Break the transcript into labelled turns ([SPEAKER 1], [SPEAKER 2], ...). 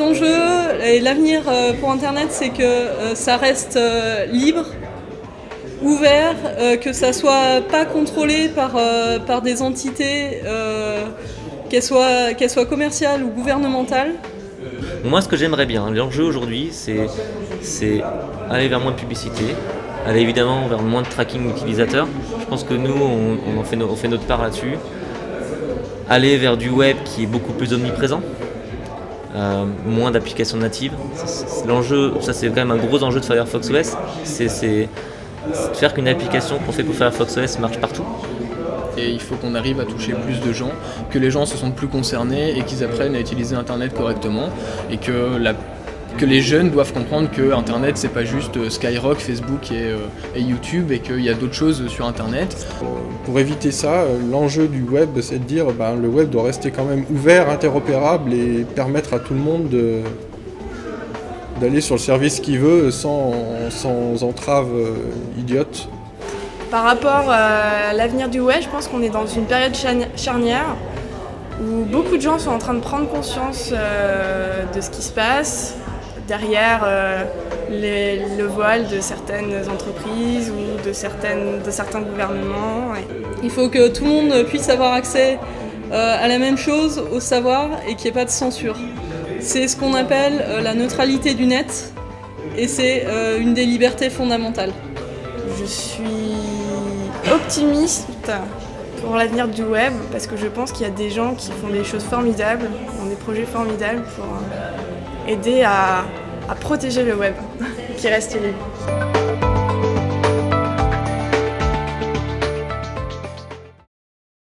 [SPEAKER 1] enjeux et l'avenir pour Internet, c'est que ça reste libre, ouvert, que ça soit pas contrôlé par des entités, qu'elles soient commerciales ou gouvernementales.
[SPEAKER 2] Moi, ce que j'aimerais bien, l'enjeu aujourd'hui, c'est aller vers moins de publicité, aller évidemment vers moins de tracking utilisateur. Je pense que nous, on fait notre part là-dessus. Aller vers du web qui est beaucoup plus omniprésent, moins d'applications natives. L'enjeu, ça c'est quand même un gros enjeu de Firefox OS, c'est de faire qu'une application qu'on fait pour Firefox OS marche partout.
[SPEAKER 3] Et il faut qu'on arrive à toucher plus de gens, que les gens se sentent plus concernés et qu'ils apprennent à utiliser Internet correctement. Et que les jeunes doivent comprendre que Internet c'est pas juste Skyrock, Facebook et YouTube, et qu'il y a d'autres choses sur Internet.
[SPEAKER 4] Pour éviter ça, l'enjeu du web, c'est de dire que le web doit rester quand même ouvert, interopérable et permettre à tout le monde d'aller sur le service qu'il veut sans entrave idiote.
[SPEAKER 5] Par rapport à l'avenir du web, je pense qu'on est dans une période charnière où beaucoup de gens sont en train de prendre conscience de ce qui se passe derrière le voile de certaines entreprises ou de certains gouvernements.
[SPEAKER 1] Il faut que tout le monde puisse avoir accès à la même chose, au savoir, et qu'il n'y ait pas de censure. C'est ce qu'on appelle la neutralité du net, et c'est une des libertés fondamentales.
[SPEAKER 5] Je suis optimiste pour l'avenir du web parce que je pense qu'il y a des gens qui font des choses formidables, qui ont des projets formidables pour aider à protéger le web qui reste libre.